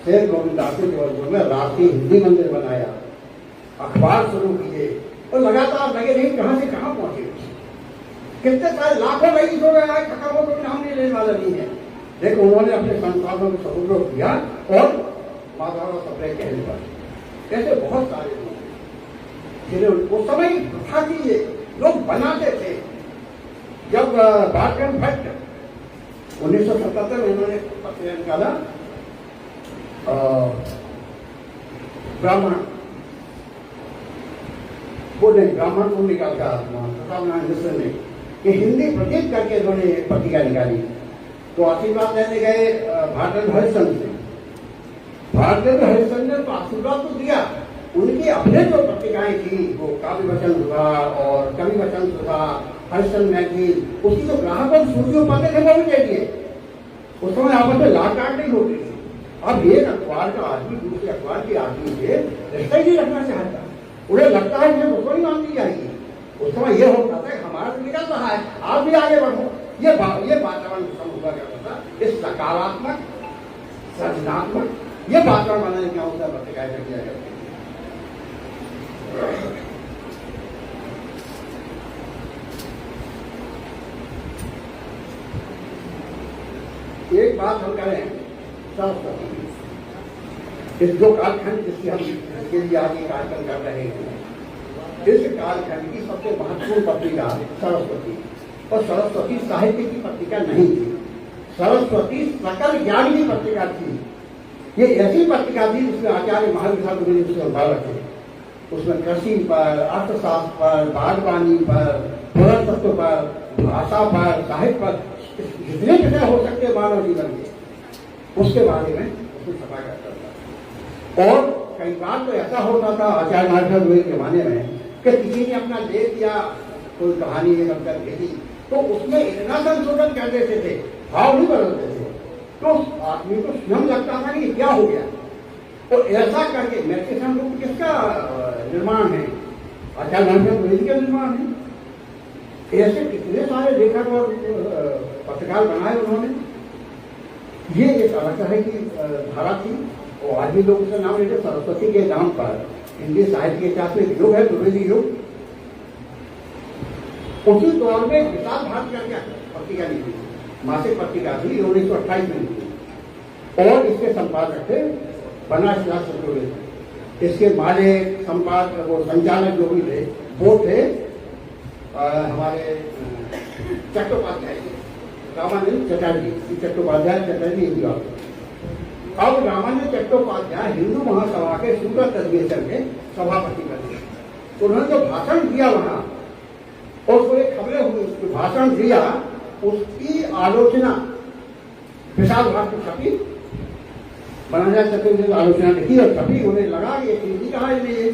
S3: शेख गोविंददास ने जबलपुर में राष्ट्रीय हिंदी मंदिर बनाया, अखबार शुरू किए और लगातार लगे नहीं कहां से कहां पहुंचे। कितने सारे लाखों रईस हो गए, खत्म हो तो नाम नहीं लेने वाला नहीं है, लेकिन उन्होंने अपने संसाधनों का सदुपयोग किया और माधवराव सप्रे कहने पर ऐसे बहुत सारे लोग जिन्हें उस समय था कि ये लोग बनाते थे। जब बाटगन भट्ट 1977 में उन्होंने पत्र निकाला ब्राह्मण वो नहीं ब्राह्मण को निकालता प्रताप नारायण मिश्र ने कि हिंदी प्रतीक करके उन्होंने पत्रिका निकाली, तो आशीर्वाद लेने गए भारतेंद्र हरिश्चंद्र से। भारतेंद्र हरिश्चंद्र ने तो आशीर्वाद तो दिया, उनकी अपने जो पत्रिकाएं थी वो काव्य वचन सुधा और कवि वचन सुधा, हरिश्चंद्र मैगजीन, उसकी जो ग्राहकों सूचियों पाते थे वो भी दे दिए। उस समय आपस में लाख काट नहीं होती थी। अब एक अखबार का आदमी दूसरे अखबार के आदमी से रिश्ता ही नहीं रखना चाहता, उन्हें लगता है कि उसको ही मान दी जाएगी। उस समय ये होता था हमारा तो निकल रहा है, आप भी आगे बढ़ो। ये वातावरण हुआ करता था। इस सकारात्मक सृजनात्मक ये वातावरण बनाने का उसका पत्रिकाएं किया करती थी। एक बात हम करें इस जो कालखंड जिसकी हम इसके लिए आगे कार्यक्रम कर रहे हैं, इस कालखंड की सबसे महत्वपूर्ण पत्रिका सरस्वती, और सरस्वती साहित्य की पत्रिका नहीं थी, सरस्वती सकल ज्ञान की पत्रिका थी। ये ऐसी पत्रिका थी जिसमें आचार्य महावीर संपादक थे। उसमें कृषि पर, अर्थशास्त्र पर, बागवानी पर, पुरातत्व पर, भाषा पर, साहित्य पर जितने विषय हो सकते मानव जीवन के उसके बारे में उसमें छपा करता था। और कई बार तो ऐसा होता था आचार्य महावीर के जमाने में कि किसी ने अपना लेख या कोई कहानी निकलकर भेजी तो उसमें इतना संशोधन कर देते थे, भाव नहीं बदलते थे, तो आदमी को स्वयं लगता था कि क्या हो गया। तो ऐसा करके मैथमेटिशियन रूप किसका निर्माण है? आचार्य महावीर का निर्माण है। ऐसे कितने सारे लेखक और पत्रकार बनाए उन्होंने। ये एक अलग तरह की धारा थी और आज भी लोग उसका नाम लेते सरस्वती के नाम पर। हिंदी साहित्य के इतिहास में युग है द्विवेदी युग। उसी दौर में विशाल भारत का पत्रिका निकली, मासिक पत्रिका थी, 1928 में निकली और इसके संपादक थे बनारस चतुर्वेदी। इसके मालिक संपादक वो संचालक जो भी थे वो थे हमारे चट्टोपाध्याय रामानंद चटर्जी। चट्टोपाध्याय हिंदी वाले। अब रामानंद चट्टोपाध्याय हिंदू महासभा के सूरत अधिवेशन में सभापति बने। तो उन्होंने जो भाषण दिया वहां और उसको एक खबरें हुई, उसको भाषण दिया, उसकी आलोचना विशाल भारत में छपी। बनारस चतुर्वेदी आलोचना लिखी और छपी। उन्हें लगा कि हिंदी कहा इसलिए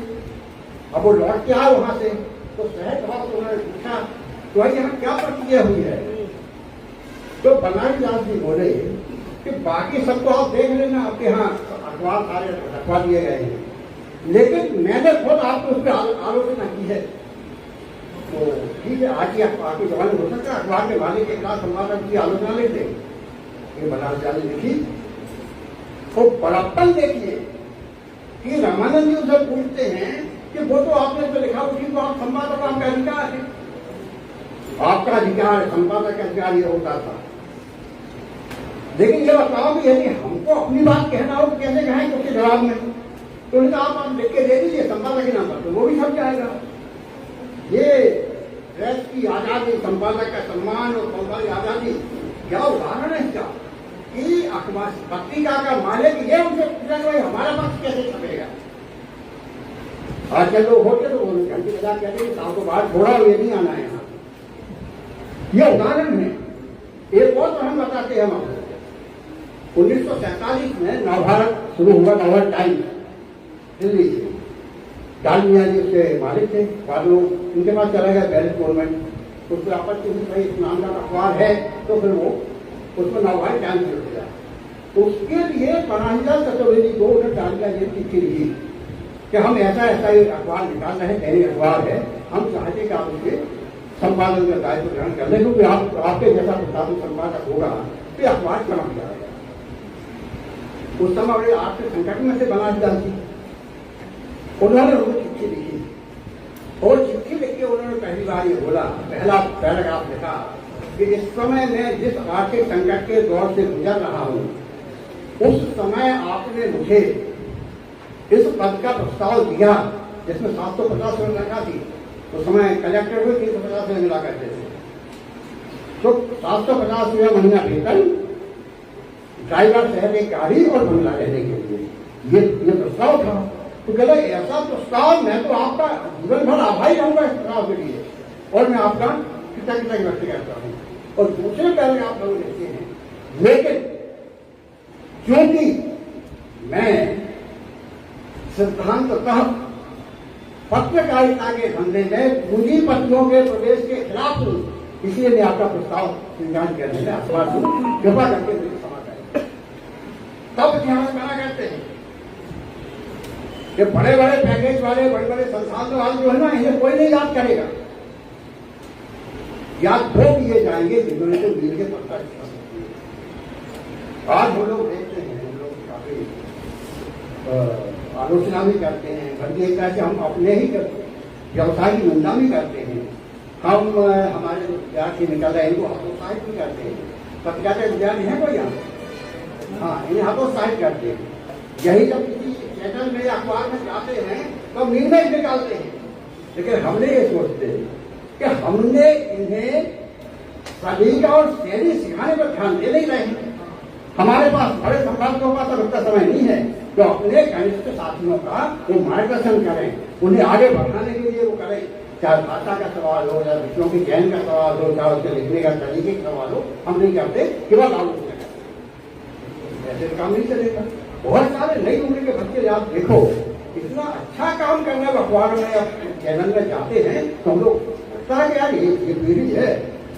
S3: अब वो लौट के आए वहां से, तो सहज भाव से उन्होंने पूछा तो भाई यहाँ क्या प्रक्रिया हुई है? तो बनारस दास जी बोले कि बाकी सबको आप देख लेना, आपके यहाँ अखबार सारे रखवा दिए गए हैं, लेकिन मैंने खुद आपको उस पर आलोचना की है। तो ठीक है, आज ही आपके जमाने हो सकता है अखबार के मालिक के खिलाफ संवाददाता की आलोचना लिख दे, ये बनारस दास ने लिखी। तो बड़प्पन देखिए कि रामानंद जी उनसे पूछते हैं कि वो तो आपने तो लिखा उसी को आप संपादक, आपका अधिकार है, आपका अधिकार, संपादक का अधिकार ये होता था। लेकिन ये बताओ कि यदि हमको अपनी बात कहना हो तो कैसे कहें क्योंकि जवाब में तो उनका आप लिख के दे दीजिए संपादक के नाम पर, तो वो भी छप जाएगा। ये प्रेस की आजादी, संपादक का सम्मान और संपादक की आजादी क्या उदाहरण है इसका कि अखबार पत्रिका का मालिक ये उनसे पूछा कि भाई हमारा पक्ष कैसे छपेगा। आजकल लोग होते तो घंटे बजा कहते हैं साल को बाहर छोड़ा और ये नहीं आना है यहाँ, ये उदाहरण है। एक और तो हम बताते हैं, हम 1947 में नवभारत शुरू हुआ, नवभारत टाइम्स दिल्ली से, डालमिया जी उसके मालिक थे, बाद में उनके पास चला गया बैलेंस गवर्नमेंट, उसमें आपत्ति हुई भाई इस नाम का अखबार है, तो फिर वो उसमें नवभारत टाइम्स जुड़ गया। उसके लिए पनाहीलाल चतुर्वेदी को उन्हें डालमिया जी चिट्ठी लिखी कि हम ऐसा ऐसा एक अखबार निकाल रहे हैं, दैनिक अखबार है, हम चाहते हैं कि आप उसके संपादन का दायित्व ग्रहण कर लें, क्योंकि आपके जैसा प्रशासन संपादक होगा तो अखबार चमक जाएगा। उस समय बड़े आर्थिक संकट में से बनारस दास जी, उन्होंने उनको चिट्ठी लिखी और चिट्ठी लिख के उन्होंने पहली बार ये बोला, पहला पैराग्राफ लिखा कि इस समय मैं जिस आर्थिक संकट के दौर से गुजर रहा हूं, उस समय आपने मुझे इस पद का प्रस्ताव दिया जिसमें 750 रुपये रखा थी, उस समय कलेक्टर को 350 रुपये मिला करते थे, तो 750 रुपया महीना वेतन, ड्राइवर शहर एक गाड़ी और बंगला रहने के लिए, ये प्रस्ताव था। तो कहते ऐसा प्रस्ताव, मैं तो आपका जीवन भर आभारी रहूंगा इस प्रस्ताव के लिए और मैं आपका कृतज्ञता व्यक्त करता हूं। और दूसरे पहले आप लोग लिखते हैं, लेकिन क्योंकि मैं सिद्धांततः पत्रकारिता के धंधे में पूंजीपतियों के प्रवेश के खिलाफ हूं, इसलिए मैं आपका प्रस्ताव स्वीकार करने में अखबार हूं, कृपा करके मुझे क्षमा करें। तब ध्यान करा करते हैं कि बड़े बड़े पैकेज वाले, बड़े बड़े संस्थान वाले जो है ना, इन्हें कोई नहीं याद करेगा, याद वो किए जाएंगे जिन्होंने तो मिल के पत्ता लिखा। आज हम लोग देखते हैं, हम लोग काफी आलोचना भी करते हैं, बल्कि एक तरह से हम अपने ही व्यवसाय की निंदा भी करते हैं। हम हमारे जो विद्यार्थी निकल रहे हैं इनको हतोत्साहित भी करते हैं। पत्रकारिता विद्यार्थी है कोई यहाँ? हाँ, इन्हें हतोत्साहित करते हैं। यही जब किसी चैनल में या अखबार में जाते हैं तो निर्णय निकालते हैं, लेकिन हमने ये सोचते हैं कि हमने इन्हें सलीका और शैली सिखाने पर ध्यान दे नहीं रहे हैं। हमारे पास बड़े संपादकों का तो उतना समय नहीं है तो अपने कनिष्ठ साथियों का वो मार्गदर्शन करें, उन्हें आगे बढ़ाने के लिए वो करें, चाहे भाषा का सवाल हो या विषयों की चयन का सवाल हो, चाहे उसके लिखने का तरीके का सवाल हो, हम नहीं करते, केवल आलोचना करते। ऐसे काम नहीं चलेगा। बहुत सारे नई उम्र के बच्चे आप देखो, इतना अच्छा काम करने अखबार में या चैनल में जाते हैं तो हम लोग लगता है कि यार ये पीढ़ी है,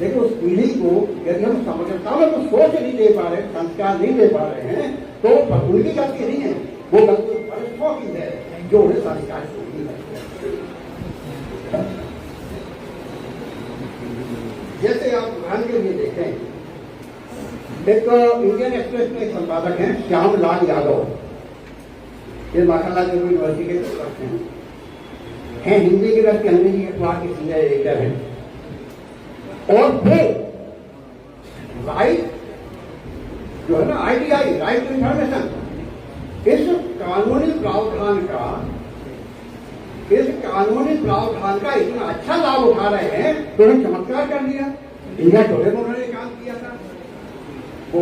S3: लेकिन उस पीढ़ी को यदि हम समझता में तो सोच नहीं दे पा रहे, संस्कार नहीं दे पा रहे हैं, तो उनकी गलती नहीं है, वो गलती वरिष्ठों की है जो उन्हें संस्कार नहीं है। जैसे आप उदाहरण के लिए देखें, एक इंडियन एक्सप्रेस में एक संपादक हैं श्याम लाल यादव, ये माशाल्लाह जो यूनिवर्सिटी के छात्र हैं, हिंदी की रख के अंग्रेजी के अखबार के सीनियर एडिटर हैं, और वो राइट जो है ना ITI, राइट टू इंफॉर्मेशन, इस कानूनी प्रावधान का इतना अच्छा लाभ उठा रहे हैं तो उन्होंने चमत्कार कर दिया। इंडिया टुडे में उन्होंने काम किया था वो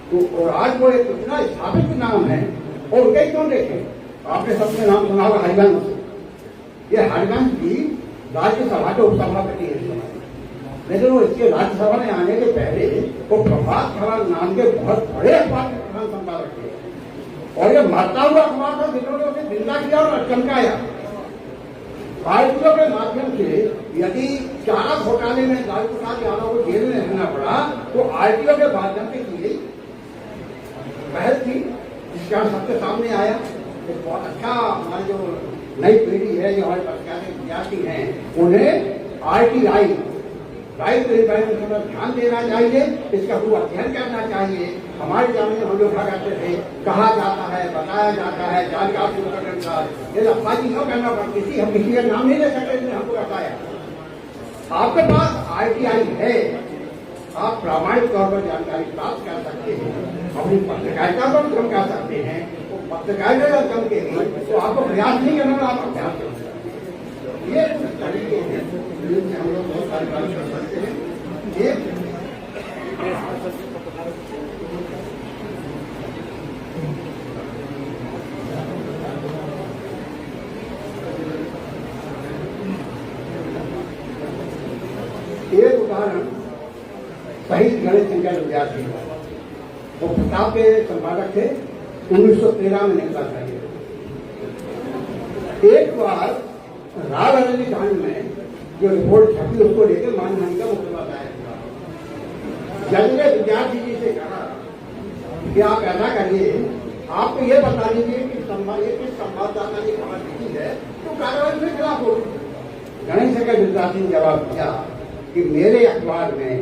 S3: तो, और आज वो एक इतना स्थापित नाम है। और कई क्यों देखें, आपने सबसे नाम सुना होगा हरिवंश, ये हरिवंश भी राज्यसभा के उपसभापति है, लेकिन वो इसके राज्यसभा में आने के पहले वो प्रभात खबर नाम के बहुत बड़े अखबार के प्रधान संपादक थे, और ये मरता हुआ अखबार था जिन्होंने उसे जिंदा किया और चमकाया। पार्टियों के माध्यम से यदि चारा घोटाले में लालू प्रसाद यादव को जेल में रहना पड़ा तो आरटीओ के माध्यम से की गई पहल थी, जिसका सबके सामने आया। तो बहुत अच्छा हमारी जो नई पीढ़ी है, जो हमारे पत्रकार विद्यार्थी हैं, उन्हें आरटीआई राइट टू इन्फॉर्मेशन पर ध्यान देना चाहिए, इसका पूरा अध्ययन करना चाहिए। हमारे जमाने में हम लोग क्या करते थे, कहा जाता है, बताया जाता है, जानकार शुरू करने का ये अफवाही क्यों करना पड़ती थी, हम किसी का नाम नहीं ले सकते, इसने हमको बताया। आपके पास आरटीआई है, आप प्रामाणिक तौर पर जानकारी प्राप्त कर सकते हैं, अपनी पत्रकारिता को कम कर सकते हैं। तो पत्रकारिता कम के लिए तो आपको प्रयास नहीं करना, आप अभ्यास कर सकते हैं। ये तरीके हैं जिनसे हम लोग बहुत सारी बात कर सकते हैं। एक उदाहरण शहीद गणेश शंकर विद्यार्थी, वो प्रताप के संपादक थे, 1913 में निकला था। एक बार राव अली कांड में जो रिपोर्ट छपी उसको लेकर मानहानि का मुकदमा दायर किया। जज ने विद्यार्थी जी से कहा कि आप ऐसा करिए, आपको ये बता दीजिए कि किस संवाददाता ने खबर लिखी है तो कार्रवाई के खिलाफ होगी। गणेश शंकर विद्यार्थी ने जवाब दिया कि मेरे अखबार में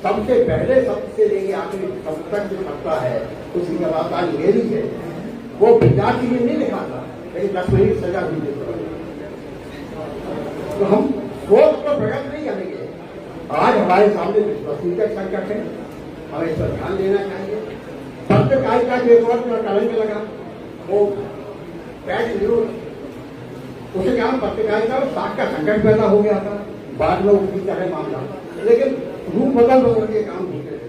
S3: सबसे पहले सबसे लेके आखिरी सब तक जो छपता है उसकी जवाबदारी मेरी है। वो विद्यार्थी ने नहीं लिखा था, लेकिन 10 महीने सजा हुई। तो हम सोच को प्रकट नहीं करेंगे। आज हमारे सामने विश्वसनीयता संकट है, हमें इस पर ध्यान देना चाहिए। पत्रकारिता के एक वर्ष में कलंक लगा, वो बैड न्यूज, उसे क्या पत्रकारिता में साख का संकट पैदा हो गया था। बाद में उसकी तरह मामला, लेकिन रूप बदल हो गए काम नहीं करे।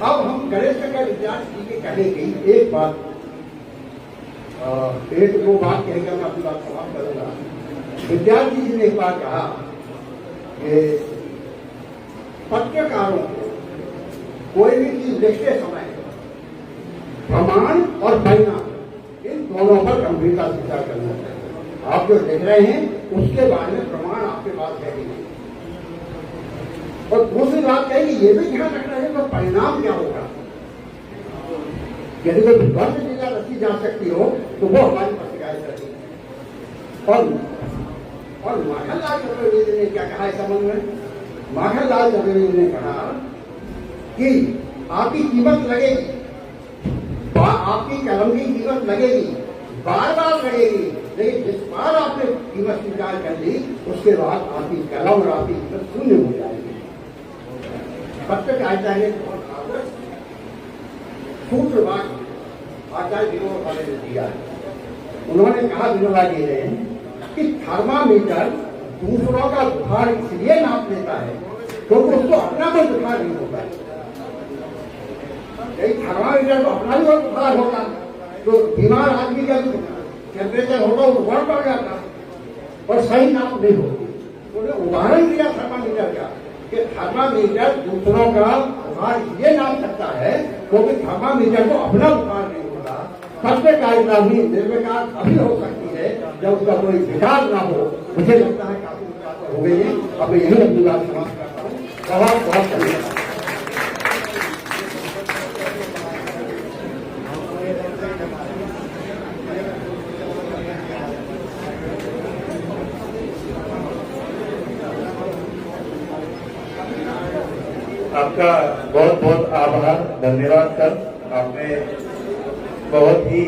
S3: अब हम गणेश शंकर विद्यार्थी के कहने की एक बात, एक दो बात कहकर मैं अपनी बात समाप्त करूंगा। विद्यार्थी जी ने एक बार कहा कि पत्रकारों को कोई भी चीज लिखते समय प्रमाण और परिणाम इन दोनों पर गंभीरता से विचार करना चाहिए। आप जो लिख रहे हैं उसके बारे में प्रमाण आपके पास है कि नहीं, और दूसरी बात है कि ये भी ध्यान रखना है कि परिणाम क्या होगा। यदि कोई विध्वंस चीजें रखी जा सकती हो तो वो हमारी पत्रकारिता है। और माखनलाल चतुर्वेदी ने क्या कहा इस संबंध में? माखनलाल चतुर्वेदी ने कहा कि आपकी कीमत लगेगी, आपकी कलम की कीमत लगेगी, बार बार लगेगी, लेकिन जिस बार आपने कीमत स्वीकार कर ली उसके बाद आपकी कलम और आपकी कीमत शून्य हो जाएगी। पत्रकारिता ने बहुत सूत्रवाद आचार्य विनोबा भावे ने दिया। उन्होंने कहा, विनोबा जी ने, कि थर्मामीटर दूसरों का बुखार इसलिए नाप लेता है क्योंकि उसको अपना कोई बुखार नहीं होता है। यही थर्मामीटर को अपना भी बुखार होगा तो बीमार आदमी का टेम्परेचर होगा वो बढ़ बढ़ जाता और सही नाप नहीं होती। उन्होंने उदाहरण दिया थर्मामीटर का कि थर्मामीटर दूसरों का बुखार इसलिए नाप सकता है क्योंकि थर्मामीटर को अपना बुखार नहीं होता। पत्रकारिता भी निर्विकार अभी हो सकती है जब उसका कोई विकास ना हो। मुझे लगता है काफी विकास हो गई है। अब मैं यही अपनी बात समाप्त करता हूँ। बहुत बहुत धन्यवाद।
S4: आपका बहुत बहुत आभार, धन्यवाद सर। आपने बहुत ही